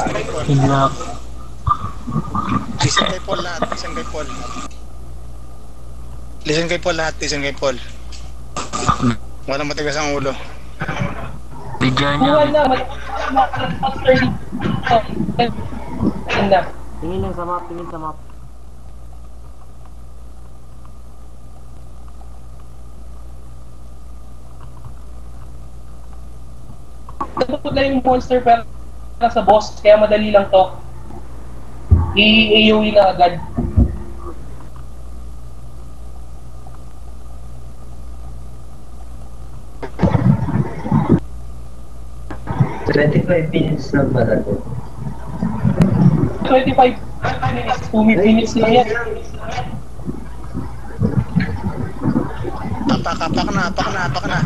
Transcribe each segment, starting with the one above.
listen kay Paul. Hila. Listen kay Paul lahat, listen kay Paul. Listen kay Paul lahat, listen kay Paul. Walang matigas ang ulo. Bigyan Buwan niya. na, master dito. Na. Tingin lang sa map, tingin sa map. Napupod lang yung monster pero sa boss, kaya madali lang to. I-AOE na agad. $25 na ba natin? 25 minutes, 2 minutes lang yan. Apak na.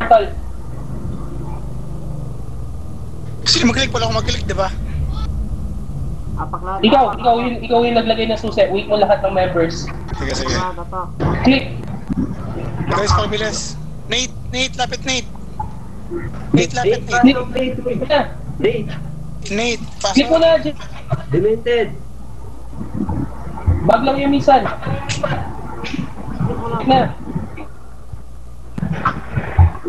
Tal. Sino mag-click? Wala akong mag-click, di ba? Apak lahat. Ikaw yung naglagay ng susi. Wait mo lahat ng members. Sige. Apak. Click. Guys, pakibilis. Nate, lapit Nate. Nate, lapit Nate. Click na. Nate, Click mo pasok. na, Jim. Demented! Bag lang yung minsan. Click na.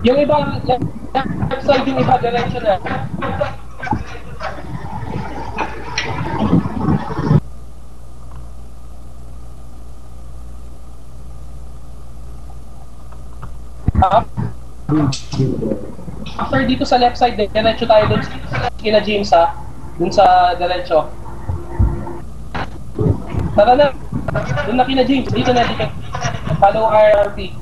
Yung iba, left side yung iba, diretso na. After dito sa left side, diretso tayo dun kina James ha. Dun sa diretso. Tara na. Dun na kina James. Dito na dito. Follow RRP.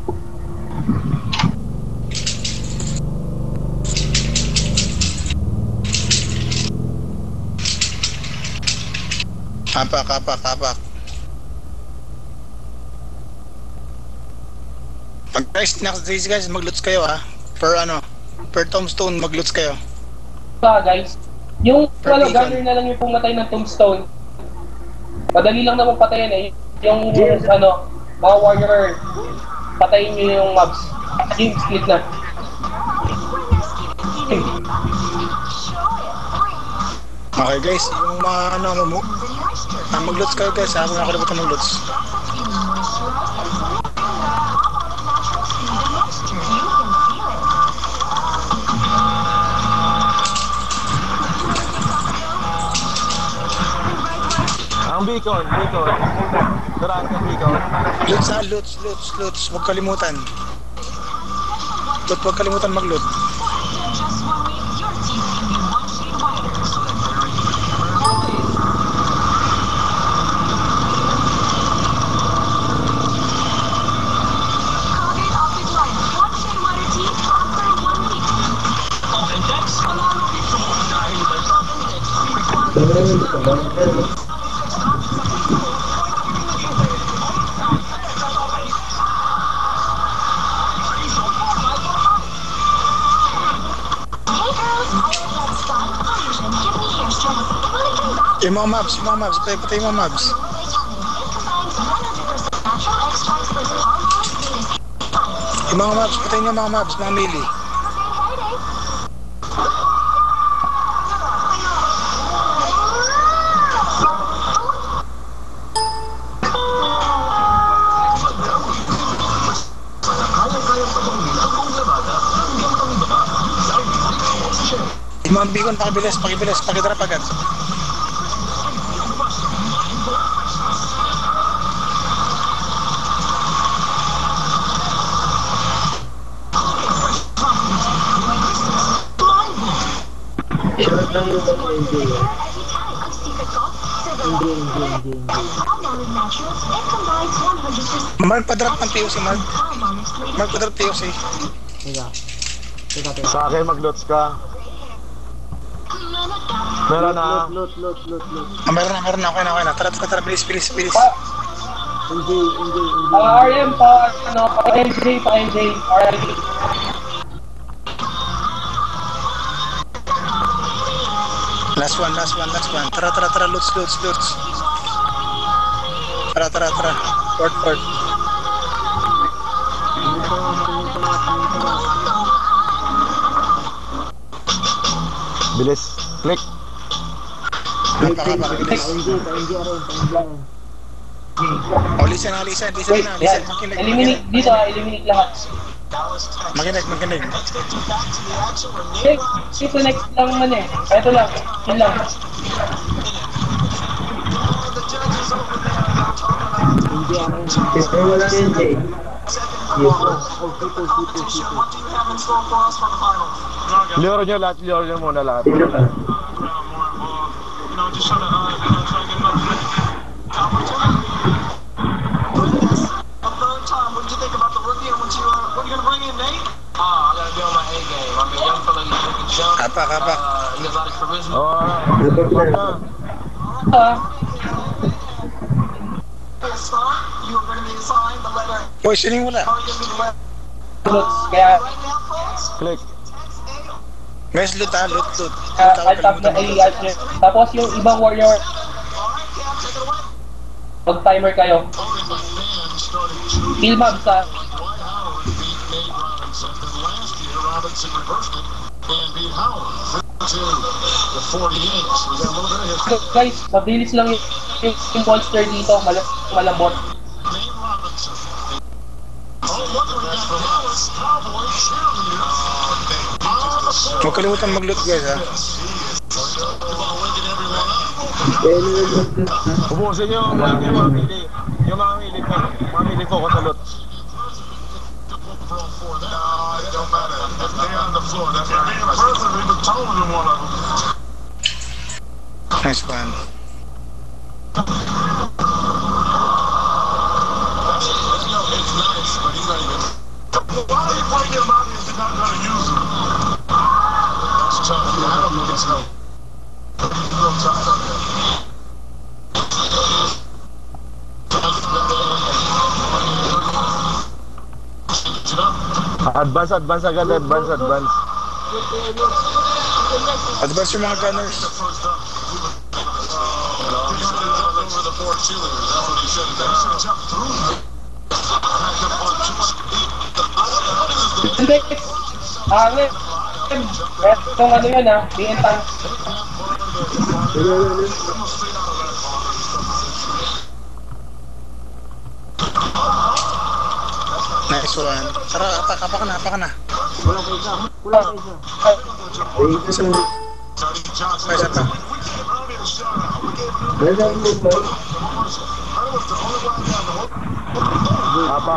Kapak. Pag next days guys, mag-loots kayo ha. Per tombstone, mag-loots kayo. Guys, yung Per beacon. gunner na lang yung pumatay ng tombstone. Madali lang naman patayin eh. Yung mga warrior, patayin nyo yung mobs. James, click na. Okay guys, yung mga mag-loots kayo guys ha. Huwag na kalimutan mag-loots. Ang beacon. Duraan ka beacon. Loots ha, loots. Huwag kalimutan. Huwag kalimutan mag-loot. Yung mga mobs, patay yung mga mobs. Yung mga mobs, patay yung mga mobs, mga melee. Yung mga beacon, pakidrap agad. Short lang yung mga NJ. Mark, pa-drop ng TOC, Mark. Mark, pa-drop TOC. Teka. Sa akin mag-loots ka. Meron na. Loot. Meron na. Okay na. Tara, bilis. NJ. RM pa NJ, RIP. Last one. Tara, loots. Tara. Port. Bilis. Click. Napakabilis. Pa-NG rin. O, listen na. Yan. Makinig. Eliminate dito eliminate lahat. Makinig. Okay, ito next lang man eh. Ito lang. Yun lang. NG rin. Pero wala si NJ. Lure nyo lahat. Lure nyo muna lahat. Sino ka? Kapak. Oo. Dapat na. Ah, Poisoning wala. lots. Kaya, Click. Guys, loot. alt-tab na i-alt nyo. Tapos yung ibang warrior, mag-timer kayo. Kill mobs ha. Guys, mabilis lang yung monster dito. Malambot. Huwag kalimutan mag-loot guys ha. Ubusin nyo yung mamili. Yung mamili ko sa loot. Nice one. Advance agad. Advance. Advance yung mga gunners. Hindi. Itong ano yun ha. BN tank. Nice one. Tara, apak na. Kulang pa isa. Isa pa. Wala mo ba? Apa.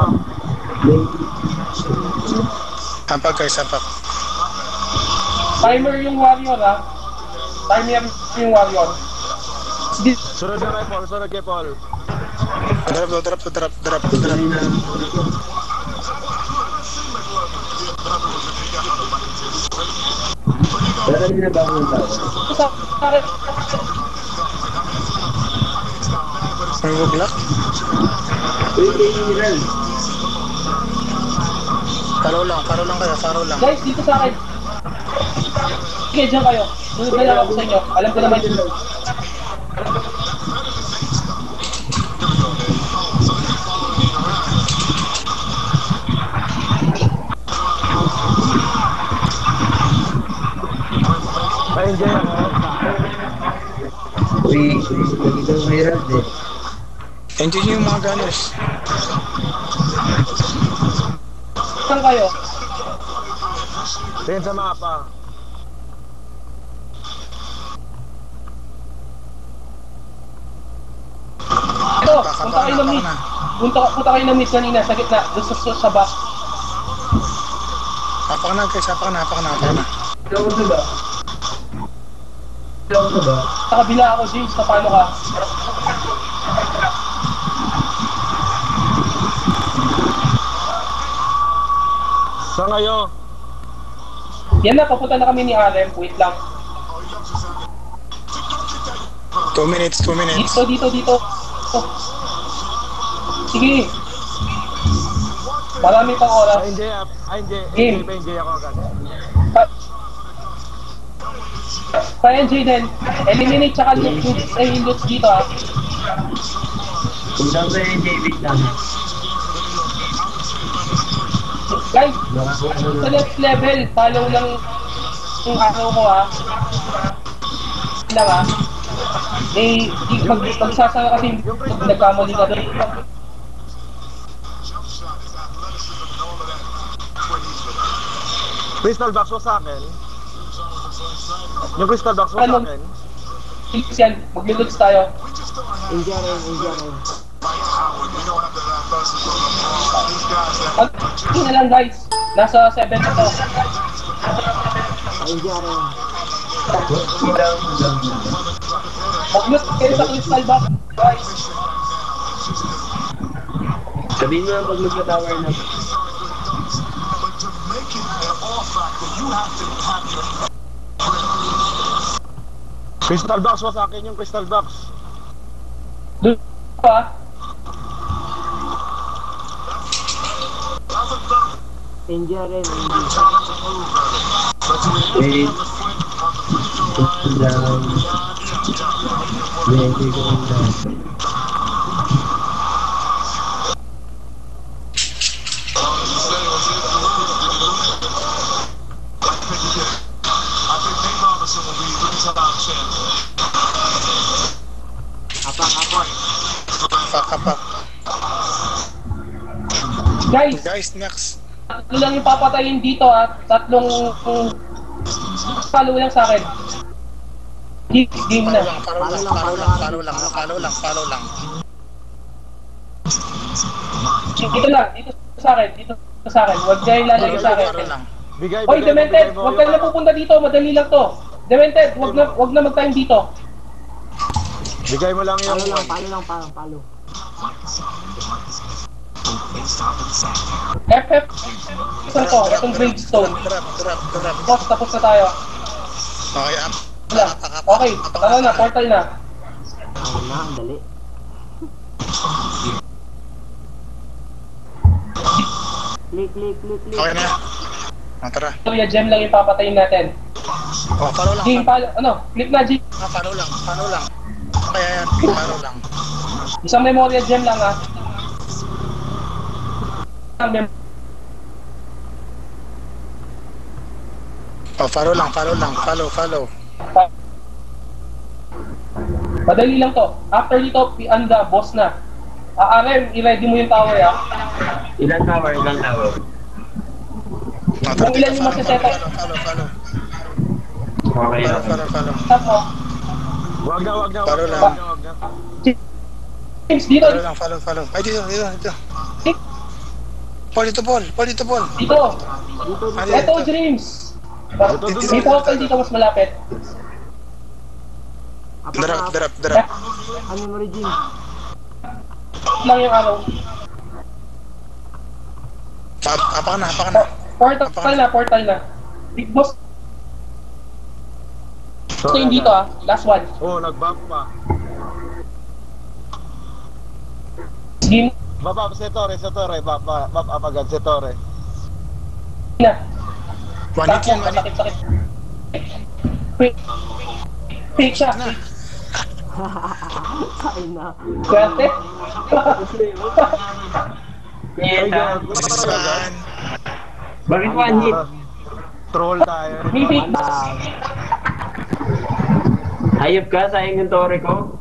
Apak guys. Timer yung warrior ha. Timer yung warrior. Sunod kay Paul. Drop. Wala rin na ba akong tao? May buglak. Uy, kailan? Faro lang kayo. Guys, dito sa akin. Sige, dyan kayo. Sunod na lang ako sa inyo. Alam ko naman yun. Pa-enjoy ako. Uy, lagi daw mahirap eh. Enjoy nyo yung mga gunners. Saan kayo? Tingin sa mapa. Ito, punta kayo ng mid. Punta kayo ng mid kanina, sa gitna. Doon sa back. Apak na guys. Ikaw na ba? Sa kabila ako, James. Na paano ka? Saan kayo? Yan na, papunta na kami ni Alem. Wait lang. 2 minutes. Dito. Oh. Sige. Marami pang oras. Pa-enjoy ako agad. Pa-NJ din. Eliminate tsaka loot dito ha. Kung saan ba yung David lang? Guys, sa next level, follow lang yung araw ko lang pagsasara kasi nagkamali ka doon. Crystal box mo sa akin. Yung crystal box mo sa akin. Philips yan, magluluts tayo. India rin, India rin. Ano na lang guys, nasa 7 na to. India rin. Magluluts kayo sa crystal box, guys. Sabihin mo lang pag mag-tower na. Crystal box mo sa akin yung crystal box. Doon pa. India rin, India. Wait. Down. Maybe going down. Apak. Guys, Next. tatlo lang yung papatayin dito tatlong follow lang sa akin. Game na. Follow lang. Dito sa akin. Huwag kayo lalagay sa akin. Follow lang. Bigay, Oy, Demented, mo huwag ka na pupunta dito, madali lang to. Demented, huwag na mag-time dito. Bigay mo lang yung... Palo. FF, saan to? Itong gravestone. Drop. Tapos na tayo. Okay, up. Wala. Okay, tara na, portal na. Ang dali. Click. Okay na. Tara. Kuya Gem lang yung papatayin natin. Oh, follow lang. Jing, click na Jing. Follow lang. Kaya yan, follow lang. Isang Memoria Gem lang Oh, follow lang. Follow. Madali lang to. After dito, anda, boss na. RM, i-ready mo yung tower Ilan tower? Kung ilan yung masaset up. Follow. Okay. Follow. Stop mo. Wag na. Follow lang. James, dito. Follow. Ay, dito. Paul, dito, Paul. Dito. Ano Ito, dito? James. Dito ako dito mas malapit. Drop. Ano mo rin, Jim? Lang yung araw. Apakan na. Portal na. Big boss. Ito yung dito last one. Oh, nag-bump pa. Game Baba, si Torre. Baba up agad si Torre. na. One hit yan. Sakit. Fake siya. Ay na. Swerte. Yes, Saan? Bakit one hit? Troll tayo. May fake. Hayop ka, sayang yung tore ko.